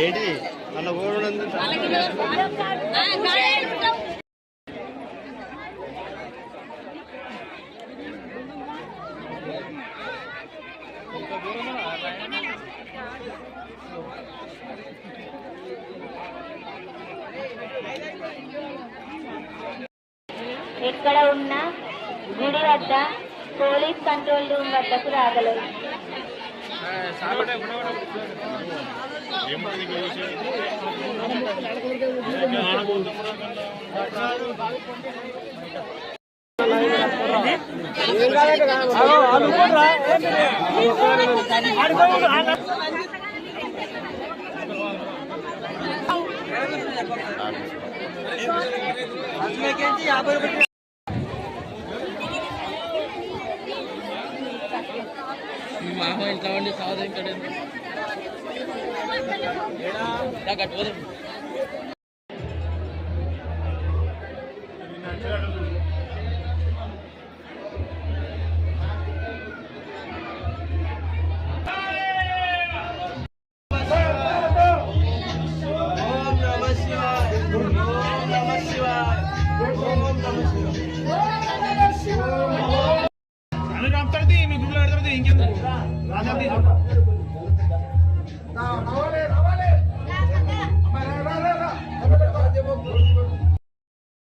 ఏంటి అలా ఓడడం ఎక్కడ ఉన్నా గుడి వద్ద పోలీస్ కంట్రోల్ రూమ్ వద్దకు రాగలరు. మామ ఇంట్లో ఉండి సాధన కడండి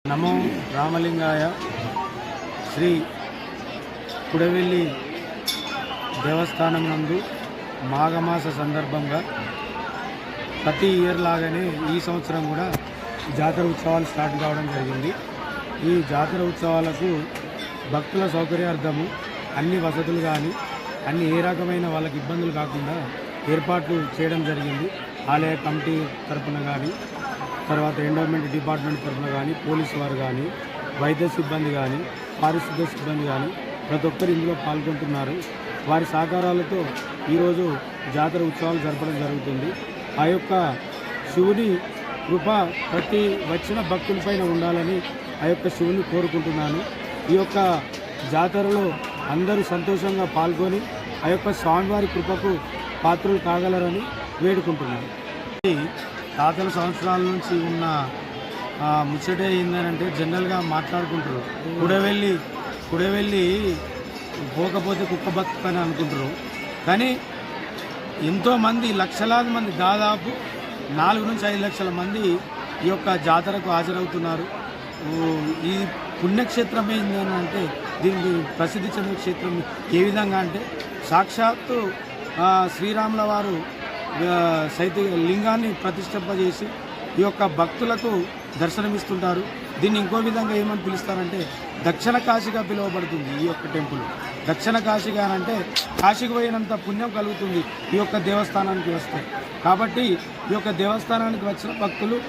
నమో రామలింగాయ. శ్రీ కుడవెల్లి దేవస్థానం నందు మాఘమాస సందర్భంగా ప్రతి ఇయర్ లాగానే ఈ సంవత్సరం కూడా జాతర ఉత్సవాలు స్టార్ట్ కావడం జరిగింది. ఈ జాతర ఉత్సవాలకు భక్తుల సౌకర్యార్థము అన్ని వసతులు కానీ అన్ని ఏ రకమైన వాళ్ళకి ఇబ్బందులు కాకుండా ఏర్పాట్లు చేయడం జరిగింది. ఆలయ కమిటీ తరఫున కానీ, తర్వాత ఎండోమెంట్ డిపార్ట్మెంట్ తరఫున కానీ, పోలీసు వారు కానీ, వైద్య సిబ్బంది కానీ, పారిశుద్ధ్య సిబ్బంది కానీ ప్రతి ఒక్కరు ఇందులో పాల్గొంటున్నారు. వారి సహకారాలతో ఈరోజు జాతర ఉత్సవాలు జరపడం జరుగుతుంది. ఆ యొక్క శివుని కృప ప్రతి వచ్చిన భక్తులపైన ఉండాలని ఆ యొక్క శివుని కోరుకుంటున్నాను. ఈ యొక్క జాతరలో అందరూ సంతోషంగా పాల్గొని ఆ యొక్క స్వామివారి కృపకు పాత్రలు కాగలరని వేడుకుంటున్నాను. తాతల సంవత్సరాల నుంచి ఉన్న ముచ్చటే ఏంటంటే జనరల్గా మాట్లాడుకుంటారు, కుడవెల్లి పోకపోతే కుక్క బతుకని అనుకుంటారు. కానీ ఎంతోమంది లక్షలాది మంది, దాదాపు 4 నుంచి 5 లక్షల మంది ఈ యొక్క జాతరకు హాజరవుతున్నారు. ఈ పుణ్యక్షేత్రం ఏంటని అంటే దీనికి ప్రసిద్ధి చెందిన క్షేత్రం ఏ విధంగా అంటే సాక్షాత్తు శ్రీరాముల వారు లింగాన్ని ప్రతిష్ఠింపజేసి ఈ యొక్క భక్తులకు దర్శనమిస్తుంటారు. దీన్ని ఇంకో విధంగా ఏమని పిలుస్తారంటే దక్షిణ కాశీగా పిలువబడుతుంది. ఈ యొక్క టెంపుల్ దక్షిణ కాశీగా అంటే కాశీకి పోయినంత పుణ్యం కలుగుతుంది ఈ యొక్క దేవస్థానానికి వస్తే. కాబట్టి ఈ యొక్క దేవస్థానానికి వచ్చిన భక్తులు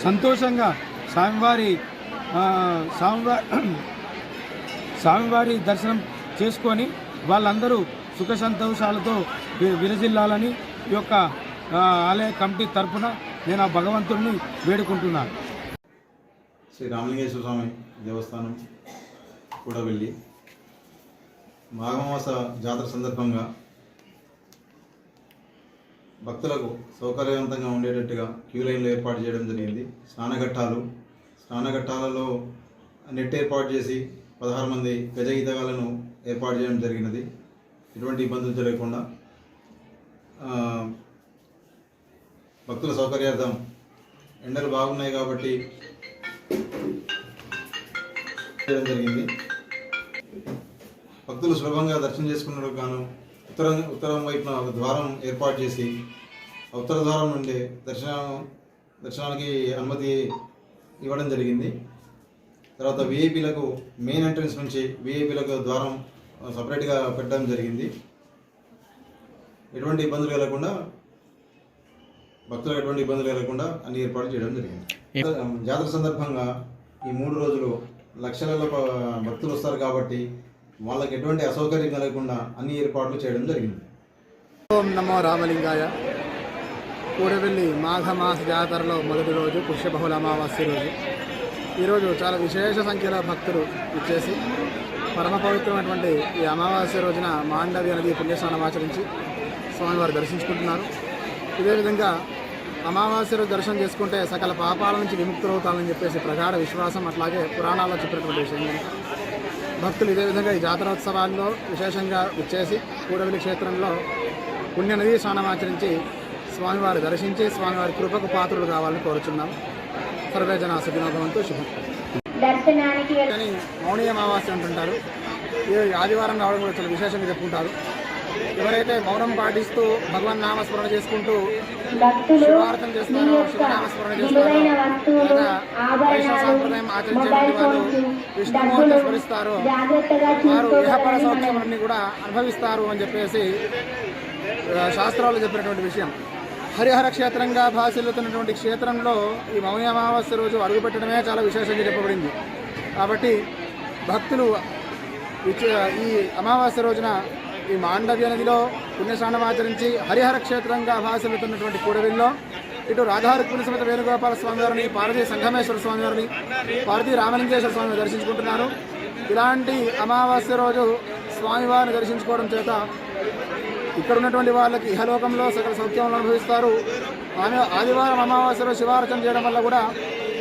సంతోషంగా స్వామివారి దర్శనం చేసుకొని వాళ్ళందరూ సుఖ సంతోషాలతో విరజిల్లాలని ఈ యొక్క ఆలయ కమిటీ తరఫున నేను ఆ భగవంతుడిని వేడుకుంటున్నాను. శ్రీ రామలింగేశ్వర స్వామి దేవస్థానం కూడవెల్లి మాఘమాస జాతర సందర్భంగా భక్తులకు సౌకర్యవంతంగా ఉండేటట్టుగా క్యూ లైన్లు ఏర్పాటు చేయడం జరిగింది. స్నానఘట్టాలలో నెట్ ఏర్పాటు చేసి 16 మంది గజ ఈతగాళ్లను ఏర్పాటు చేయడం జరిగినది. ఎటువంటి ఇబ్బందులు జరగకుండా భక్తుల సౌకర్యార్థం ఎండలు బాగున్నాయి కాబట్టి చేయడం జరిగింది. భక్తులు సులభంగా దర్శనం చేసుకున్నందుకు గాను ఉత్తరం వైపున ఒక ద్వారం ఏర్పాటు చేసి ఉత్తర ద్వారం నుండి దర్శనానికి అనుమతి ఇవ్వడం జరిగింది. తర్వాత విఐపీలకు మెయిన్ ఎంట్రన్స్ నుంచి విఐపీలకు ద్వారం సపరేట్గా పెట్టడం జరిగింది. ఎటువంటి ఇబ్బందులు కలగకుండా భక్తులకు ఎటువంటి ఇబ్బందులు కలగకుండా అన్ని ఏర్పాట్లు చేయడం జరిగింది. జాతర సందర్భంగా ఈ 3 రోజులు లక్షలలో భక్తులు వస్తారు కాబట్టి వాళ్ళకి ఎటువంటి అసౌకర్యం కలగకుండా అన్ని ఏర్పాట్లు చేయడం జరిగింది. ఓం నమో రామలింగాయ. కూడవెల్లి మాఘమాస జాతరలో మొదటి రోజు పుష్యబహుళ అమావాస్య రోజు. ఈరోజు చాలా విశేష సంఖ్యలో భక్తులు ఇచ్చేసి పరమ పవిత్రమైనటువంటి ఈ అమావాస్య రోజున మాండవ్య నది పుణ్యస్నానం ఆచరించి స్వామివారు దర్శించుకుంటున్నారు. ఇదే విధంగా అమావాస్య రోజు దర్శనం చేసుకుంటే సకల పాపాల నుంచి విముక్తులవుతామని చెప్పేసి ప్రగాఢ విశ్వాసం. అట్లాగే పురాణాల్లో చెప్పినటువంటి విషయం కనుక భక్తులు ఇదే విధంగా ఈ జాతరోత్సవాల్లో విశేషంగా ఇచ్చేసి కూడవెల్లి క్షేత్రంలో పుణ్యనదీ స్నానం ఆచరించి స్వామివారి దర్శించి స్వామివారి కృపకు పాత్రులు కావాలని కోరుచున్నాం. సర్వే జన సుఖినో భవంతు. శుభం. దర్శనానికి కానీ మౌని అమావాస్య అంటుంటారు. ఈ ఆదివారం రావడం కూడా చాలా విశేషంగా చెప్పుకుంటారు. ఎవరైతే మౌనం పాటిస్తూ భగవన్ నామస్మరణ చేసుకుంటూ భక్తులు శివార్థం మీ చేస్తారో, యొక్క శివనామస్మరణ విలువైన చేస్తారో, వస్తువులు, లేదా వైష్ణవ ఆభరణాలు, సాంప్రదాయం ఆచరించేటువంటి మొబైల్ వాళ్ళు ఫోన్స్, విష్ణుమూర్తి డబ్బులు స్మరిస్తారో జాగ్రత్తగా వారు ఇహపర చూసుకోవాలని సౌఖ్యములన్నీ కూడా అనుభవిస్తారు అని చెప్పేసి శాస్త్రాలు చెప్పినటువంటి విషయం. హరిహర క్షేత్రంగా భాసిల్లుతున్నటువంటి క్షేత్రంలో ఈ మౌని అమావాస్య రోజు అడుగుపెట్టడమే చాలా విశేషంగా చెప్పబడింది. కాబట్టి భక్తులు ఈ అమావాస్య రోజున ఈ మాండవ్య నదిలో పుణ్యస్నానం ఆచరించి హరిహర క్షేత్రంగా భాసిల్లుతున్నటువంటి కూడవెల్లో ఇటు రాధారుక్మిణి సమేత వేణుగోపాల స్వామి వారిని, పార్వతీ సంగమేశ్వర స్వామి వారిని, పార్వతీ రామలింగేశ్వర స్వామిని దర్శించుకుంటున్నారు. ఇలాంటి అమావాస్య రోజు స్వామివారిని దర్శించుకోవడం చేత ఇక్కడ ఉన్నటువంటి వాళ్ళకి ఇహలోకంలో సకల సౌఖ్యములను అనుభవిస్తారు. ఆదివారం అమావాస్యలో శివార్చన చేయడం వల్ల కూడా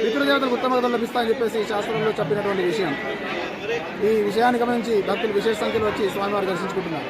పితృదేవతలకు ఉత్తమ గతులు లభిస్తాయని చెప్పేసి శాస్త్రంలో చెప్పినటువంటి విషయం. ఈ విషయాన్ని గమనించి భక్తులు విశేష సంఖ్యలో వచ్చి స్వామివారిని దర్శించుకుంటున్నారు.